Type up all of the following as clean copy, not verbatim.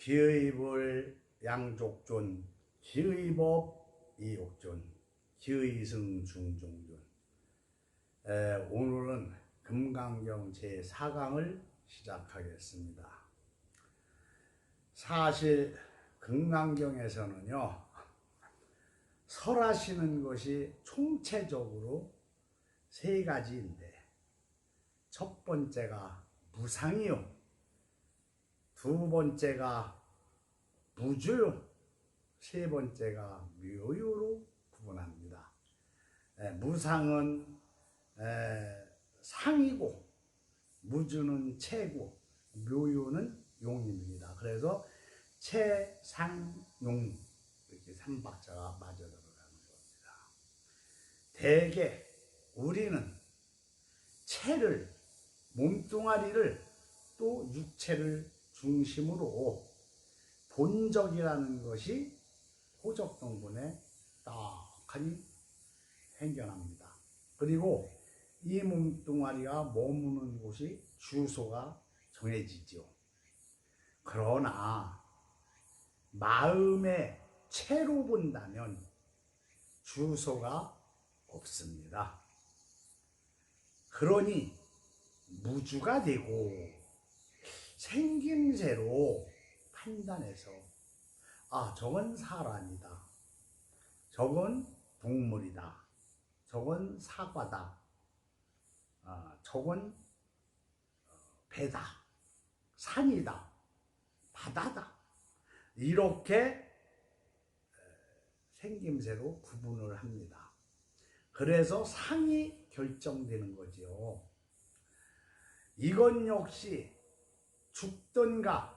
기의불 양족존, 기의법 이욕존, 기의승 중종존. 오늘은 금강경 제4강을 시작하겠습니다. 사실 금강경에서는요, 설하시는 것이 총체적으로 세 가지인데, 첫 번째가 무상이요, 두 번째가 무주요, 세 번째가 묘유로 구분합니다. 무상은 상이고, 무주는 체고, 묘유는 용입니다. 그래서 체, 상, 용 이렇게 3박자가 맞아 들어가는 겁니다. 대개 우리는 체를, 몸뚱아리를 또 육체를 중심으로 본적이라는 것이 호적동분에 딱하니 생겨납니다. 그리고 이 몸뚱아리가 머무는 곳이 주소가 정해지죠. 그러나 마음의 체로 본다면 주소가 없습니다. 그러니 무주가 되고 생김새로 판단해서 저건 사람이다, 저건 동물이다, 저건 사과다, 저건 배다, 산이다, 바다다, 이렇게 생김새로 구분을 합니다. 그래서 상이 결정되는 거죠. 이건 역시 죽던가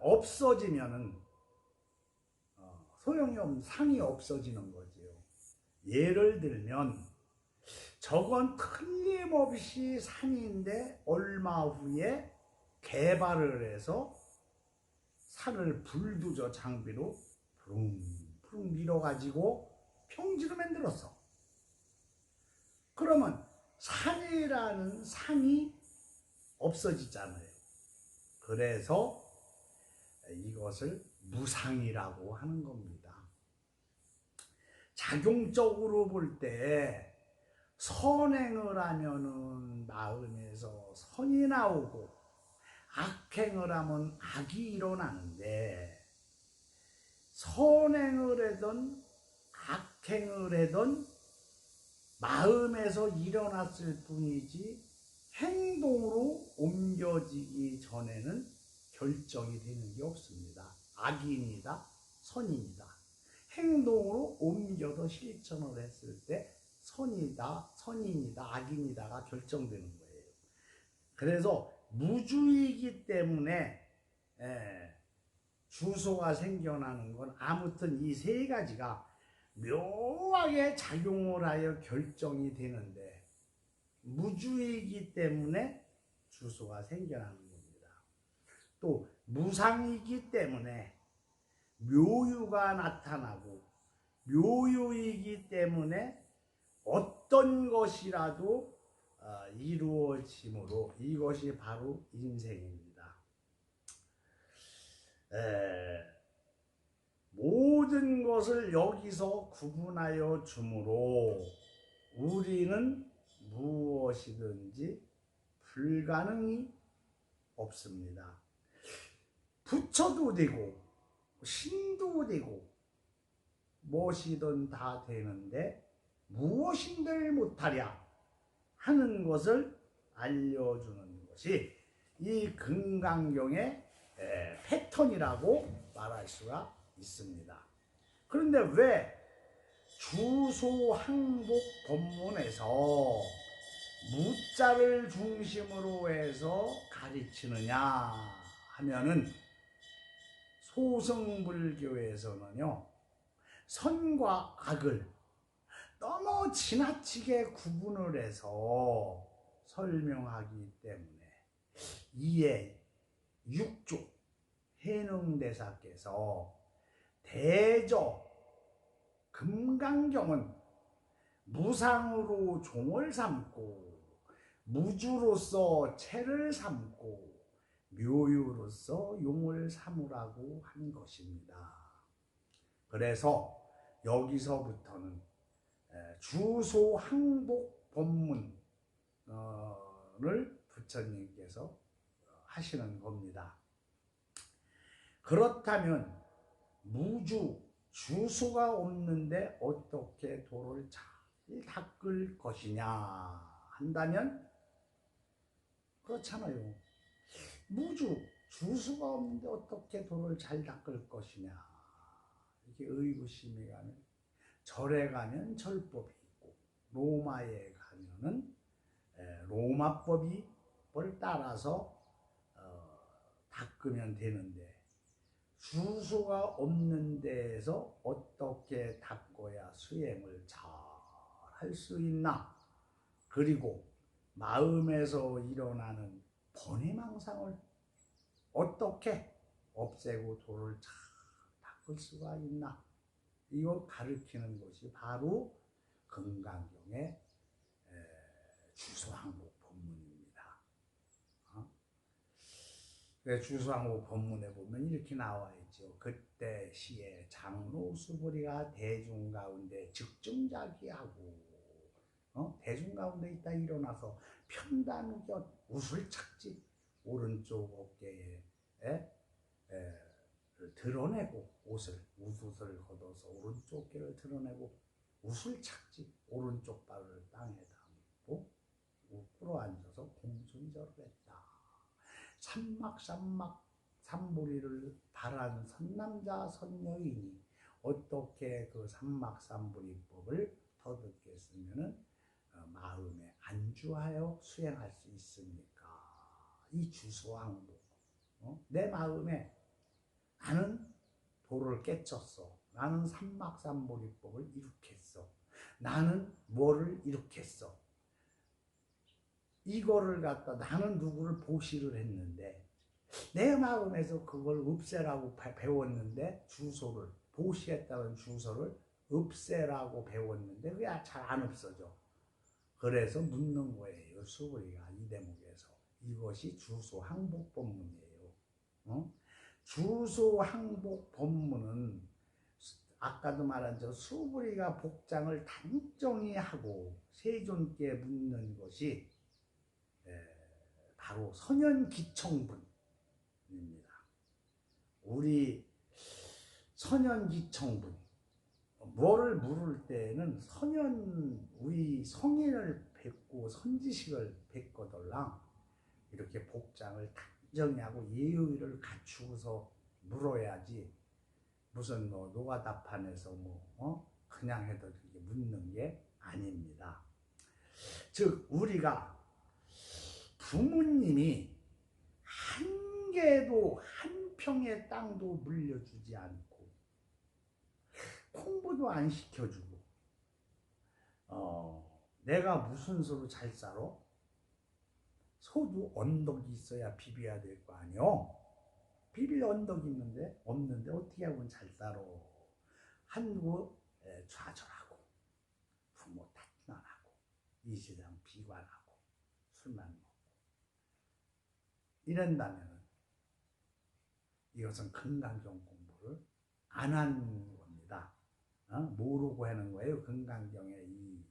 없어지면은 소용이 없는 상이 없어지는 거죠. 예를 들면 저건 틀림없이 산인데 얼마 후에 개발을 해서 산을 불도저 장비로 푸릉푸릉 밀어가지고 평지로 만들었어. 그러면 산이라는 상이 없어지잖아요. 그래서 이것을 무상이라고 하는 겁니다. 작용적으로 볼 때 선행을 하면은 마음에서 선이 나오고, 악행을 하면 악이 일어나는데, 선행을 하든 악행을 하든 마음에서 일어났을 뿐이지 행동으로 옮겨지기 전에는 결정이 되는 게 없습니다. 악인이다, 선인이다. 행동으로 옮겨서 실천을 했을 때 선이다, 선인이다, 악인이다가 결정되는 거예요. 그래서 무주이기 때문에 주소가 생겨나는 건 아무튼 이 세 가지가 묘하게 작용을 하여 결정이 되는데, 무주이기 때문에 주소가 생겨나는 겁니다. 또 무상이기 때문에 묘유가 나타나고, 묘유이기 때문에 어떤 것이라도 이루어지므로 이것이 바로 인생입니다. 모든 것을 여기서 구분하여 주므로 우리는 무엇이든지 불가능이 없습니다. 부처도 되고 신도 되고 무엇이든 다 되는데 무엇인들 못하랴 하는 것을 알려주는 것이 이 금강경의 패턴이라고 말할 수가 있습니다. 그런데 왜 주소항복 법문에서 무자를 중심으로 해서 가르치느냐 하면은, 소승불교에서는요, 선과 악을 너무 지나치게 구분을 해서 설명하기 때문에 이에 육조 해능대사께서 대저 금강경은 무상으로 종을 삼고, 무주로서 체를 삼고, 묘유로서 용을 삼으라고 한 것입니다. 그래서 여기서부터는 주소 항복 법문을 부처님께서 하시는 겁니다. 그렇다면 무주 주소가 없는데 어떻게 도를 잘 닦을 것이냐 한다면 그렇잖아요. 무주 주소가 없는데 어떻게 도를 잘 닦을 것이냐. 이게 의구심이 가면 절에 가면 절법이 있고 로마에 가면은 로마법을 따라서 닦으면 되는데 주소가 없는 데에서 어떻게 닦아야 수행을 잘 할 수 있나. 그리고 마음에서 일어나는 번뇌망상을 어떻게 없애고 도를 잘 닦을 수가 있나. 이걸 가르치는 것이 바로 금강경의 주소항복 법문입니다. 주소항복 법문에 보면 이렇게 나와 있죠. 그때 시에 장로 수부리가 대중 가운데 즉증자기하고 대중 가운데 있다 일어나서 편단우겨 웃을 착지 오른쪽 어깨에 드러내고 옷을 걷어서 오른쪽 어깨를 드러내고 웃을 착지 오른쪽 발을 땅에 담고 꿇어 앉아서 공순절을 했다. 삼막 삼보리를 바라는 선남자 선여인이 어떻게 그 삼막삼보리법을 터득했으면은 마음에 안주하여 수행할 수 있습니까? 이 주소항복. 내 마음에 나는 도를 깨쳤어. 나는 삼막삼보리법을 이룩했어. 나는 뭐를 이룩했어. 이거를 갖다 나는 누구를 보시를 했는데 내 마음에서 그걸 없애라고 배웠는데 주소를 보시했다는 주소를 없애라고 배웠는데 그게 잘 안 없어져. 그래서 묻는 거예요. 수부리가 이 대목에서. 이것이 주소 항복 법문이에요. 주소 항복 법문은 아까도 말한 저 수부리가 복장을 단정히 하고 세존께 묻는 것이 바로 선현기청분입니다. 우리 선현기청분 뭐를 물을 때는 우리 성인을 뵙고 선지식을 뵙거들랑 이렇게 복장을 단정히 하고 예의를 갖추고서 물어야지 무슨 노가다판에서 그냥 해도 이렇게 묻는 게 아닙니다. 즉 우리가 부모님이 한 개도 한 평의 땅도 물려주지 않고 공부도 안 시켜주고 내가 무슨 수로 잘 살아? 소도 언덕이 있어야 비벼야 될 거 아니요? 비빌 언덕이 없는데 어떻게 하면 잘 살아? 한국 좌절하고 부모 탓만 하고 이 세상 비관하고 술만 먹고 이런다면 이것은 금강경 공부를 안 한 겁니다. 모르고 하는 거예요. 금강경의 이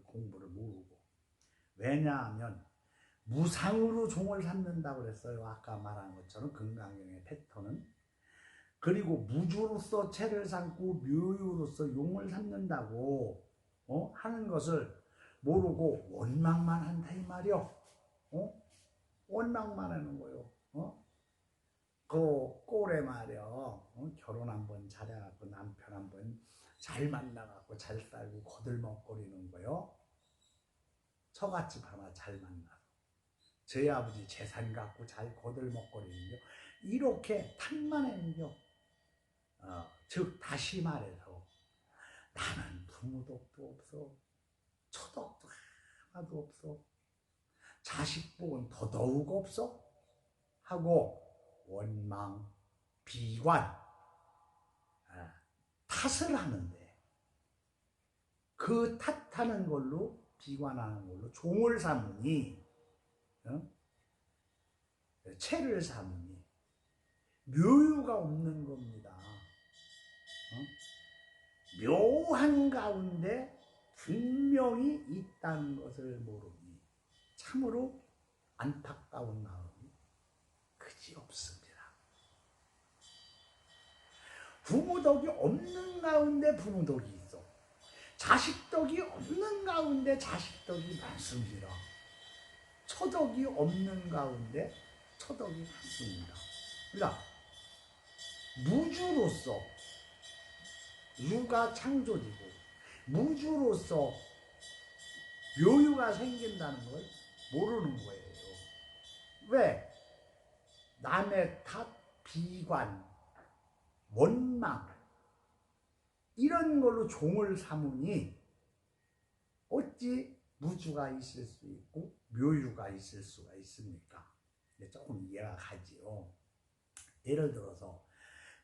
공부를 모르고. 왜냐하면 무상으로 종을 삼는다고 그랬어요. 아까 말한 것처럼 금강경의 패턴은. 그리고 무주로서 채를 삼고 묘유로서 용을 삼는다고 하는 것을 모르고 원망만 한다 이 말이요. 원망만 하는 거요. 그 꼴에 말이요. 결혼 한번 잘해갖고 남편 한번 잘 만나갖고 잘 살고 거들먹거리는 거요. 처갓집 하나 잘 만나서 저희 아버지 재산 갖고 잘 거들먹거리는 거 이렇게 탓만 해요. 즉 다시 말해서 나는 부모덕도 없어 처덕도 하나도 없어 자식복은 더더욱 없어 하고 원망, 비관, 탓을 하는데 그 탓하는 걸로 비관하는 걸로 종을 삼으니 체를 삼으니 묘유가 없는 겁니다. 묘한 가운데 분명히 있다는 것을 모르니 참으로 안타까운 마음이 그지없습니다. 부모덕이 없는 가운데 부모덕이 있어. 자식덕이 없는 가운데 자식덕이 많습니다. 처덕이 없는 가운데 처덕이 많습니다. 그러니까 무주로서 유가 창조되고 무주로서 묘유가 생긴다는 걸 모르는 거예요. 왜? 남의 탓, 비관, 원망 이런 걸로 종을 삼으니 어찌 무주가 있을 수 있고 묘유가 있을 수가 있습니까? 조금 이해가 가지요. 예를 들어서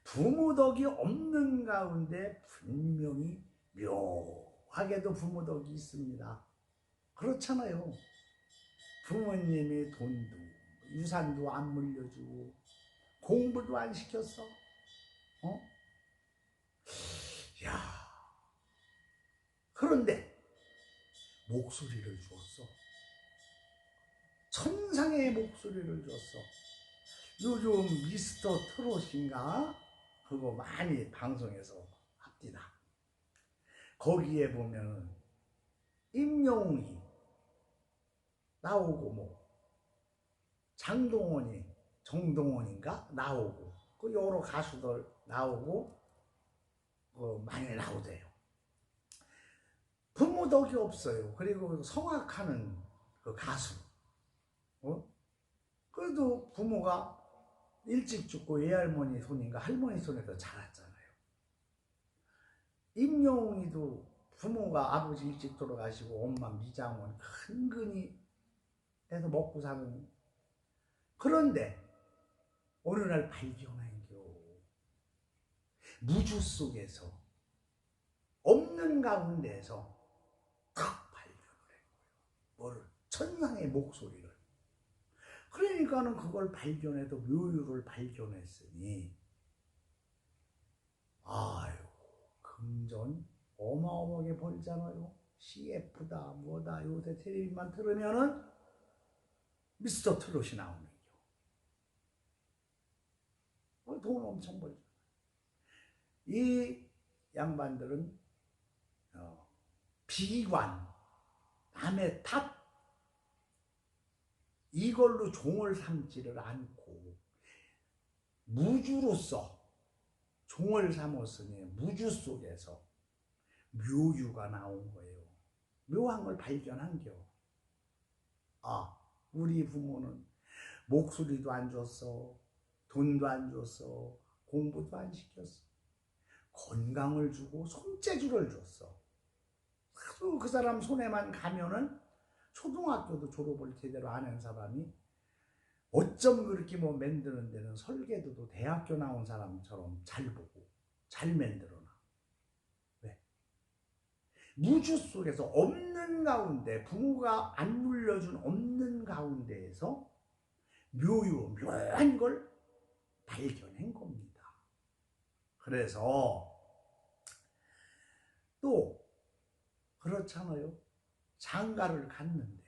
부모덕이 없는 가운데 분명히 묘하게도 부모덕이 있습니다. 그렇잖아요. 부모님이 돈도 유산도 안 물려주고 공부도 안 시켰어. 야, 그런데 목소리를 줬어. 천상의 목소리를 줬어. 요즘 미스터 트롯인가? 그거 많이 방송에서 합니다. 거기에 보면 임영웅이 나오고 뭐 장동원이 정동원인가 나오고 그 여러 가수들 나오고 많이 나오대요. 부모덕이 없어요. 그리고 성악하는 그 가수 그래도 부모가 일찍 죽고 외할머니 손인가 할머니 손에서 자랐잖아요. 임영웅이도 부모가 아버지 일찍 돌아가시고 엄마 미장원 근근히 해서 먹고 사는. 그런데 어느 날 발견한겨. 무주 속에서 없는 가운데에서 탁 발견을 한 거예요. 뭐를? 천상의 목소리를. 그러니까는 그걸 발견해도 묘유를 발견했으니 아유 금전 어마어마하게 벌잖아요. CF다 뭐다 요새 텔레비만 틀으면은 미스터 트롯이 나오는 거. 돈 엄청 벌죠. 이 양반들은 비관, 남의 탓 이걸로 종을 삼지를 않고 무주로서 종을 삼았으니 무주 속에서 묘유가 나온 거예요. 묘한 걸 발견한겨. 아, 우리 부모는 목소리도 안 줬어, 돈도 안 줬어, 공부도 안 시켰어. 건강을 주고 손재주를 줬어. 그 사람 손에만 가면은 초등학교도 졸업을 제대로 안 한 사람이 어쩜 그렇게 뭐 만드는 데는 설계도도 대학교 나온 사람처럼 잘 보고 잘 만들어놔. 왜? 무주 속에서 없는 가운데 부모가 안 물려준 없는 가운데에서 묘한 걸 발견한 겁니다. 그래서 또 그렇잖아요. 장가를 갔는데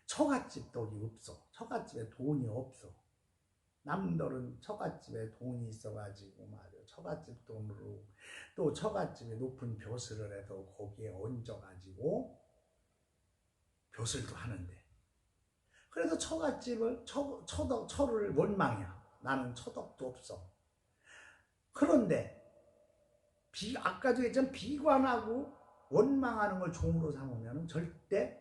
처갓집 떡이 없어. 처갓집에 돈이 없어. 남들은 처갓집에 돈이 있어가지고 말이야. 처갓집 돈으로 또 처갓집에 높은 벼슬을 해서 거기에 얹어가지고 벼슬도 하는데 그래서 처갓집을 처를 원망이야. 나는 처덕도 없어. 그런데 아까도 했지만 비관하고 원망하는 걸 종으로 삼으면 절대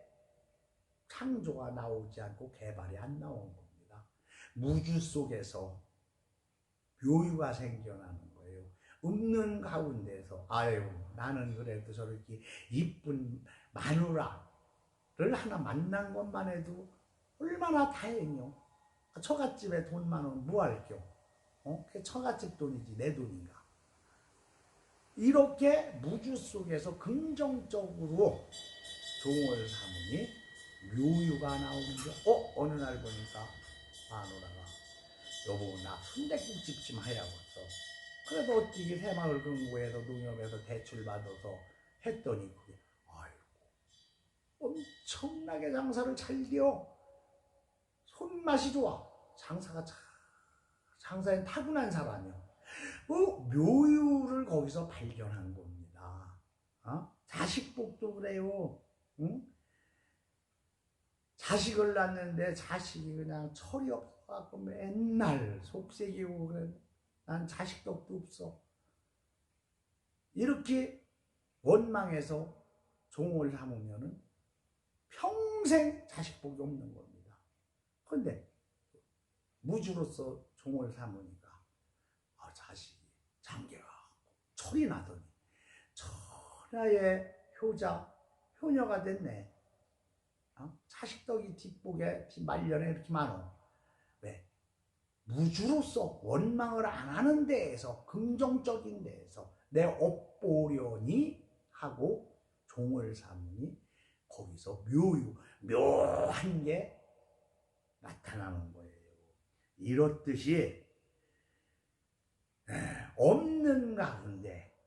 창조가 나오지 않고 개발이 안 나오는 겁니다. 무주 속에서 묘유가 생겨나는 거예요. 없는 가운데서 아유 나는 그래도 저렇게 이쁜 마누라를 하나 만난 것만 해도 얼마나 다행이요. 처갓집에 돈만 원 뭐 할겨? 그게 처갓집 돈이지 내 돈인가? 이렇게 무주 속에서 긍정적으로 종을 삼으니 묘유가 나오는데 어느 날 보니까 마누라가 여보 나 순댓국집 좀 하려고서. 그래도 어떻게 새마을 금고에서 농협에서 대출 받아서 했더니 그게 아이고 엄청나게 장사를 잘 지어. 손맛이 좋아. 장사에 타고난 사람이요. 묘유를 거기서 발견한 겁니다. 자식복도 그래요. 응? 자식을 낳는데 자식이 그냥 철이 없어갖고 맨날 속색이고 그래. 난 자식덕도 없어. 이렇게 원망해서 종을 삼으면은 평생 자식복이 없는 겁니다. 그런데 무주로서 종을 삼으니까 자식이 장계가 철이 나더니 천하의 효녀가 됐네. 자식덕이 뒷복에 말년에 이렇게 많어. 왜? 무주로서 원망을 안 하는 데에서, 긍정적인 데에서 내 업보려니 하고 종을 삼으니 거기서 묘한 게 나타나는 거예요. 이렇듯이 없는 가운데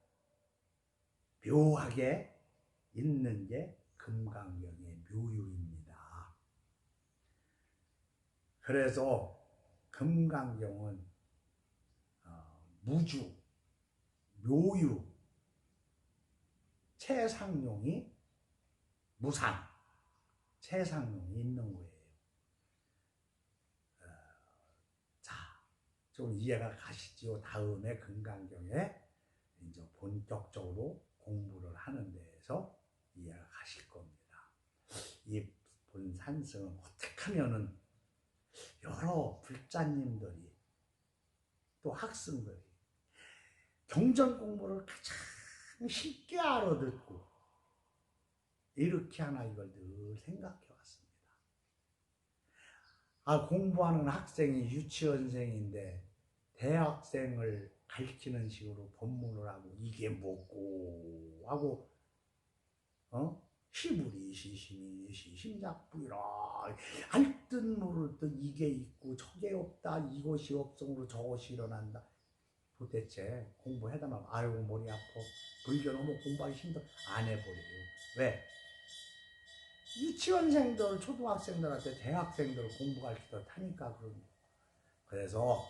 묘하게 있는 게 금강경의 묘유입니다. 그래서 금강경은 무주, 묘유, 최상용이 무상, 최상용이 있는 거예요. 자, 좀 이해가 가시지요? 다음에 금강경에 이제 본격적으로 공부를 하는 데에서 이해가 가실 겁니다. 이 본산승은 어떻게 하면은 여러 불자님들이 또 학생들이 경전 공부를 가장 쉽게 알아듣고 이렇게 하나 이걸 늘 생각해 왔습니다. 공부하는 학생이 유치원생인데 대학생을 가르치는 식으로 법문을 하고 이게 뭐고 하고 시부리시시니 시심작부이라 알 듯 모를 듯 이게 있고 저게 없다 이것이 없으므로 저것이 일어난다. 도대체 공부해다 말고 아이고 머리 아파 불교는 뭐 공부하기 힘들어 안 해버려요. 왜? 유치원생들 초등학생들한테 대학생들 공부 가르치다 타니까 그런 거. 그래서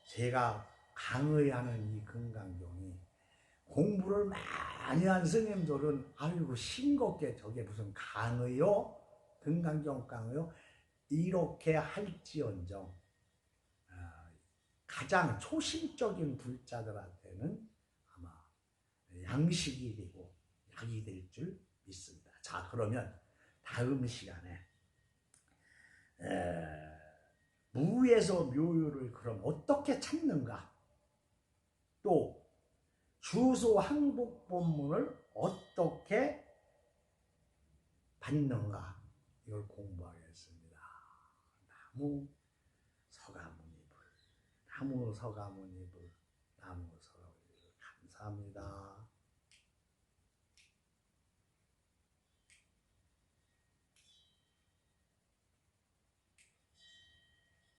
제가 강의하는 이 금강경이 공부를 많이 한 스님들은 아이고 싱겁게 저게 무슨 강의요? 금강경 강의요? 이렇게 할지언정 가장 초심적인 불자들한테는 아마 양식이 되고 약이 될 줄 믿습니다. 자, 그러면 다음 시간에 무에서 묘유를 그럼 어떻게 찾는가, 또 주소 항복 본문을 어떻게 받는가, 이걸 공부하겠습니다. 나무 서가모니불, 나무 서가모니불, 나무 서가모니불. 감사합니다.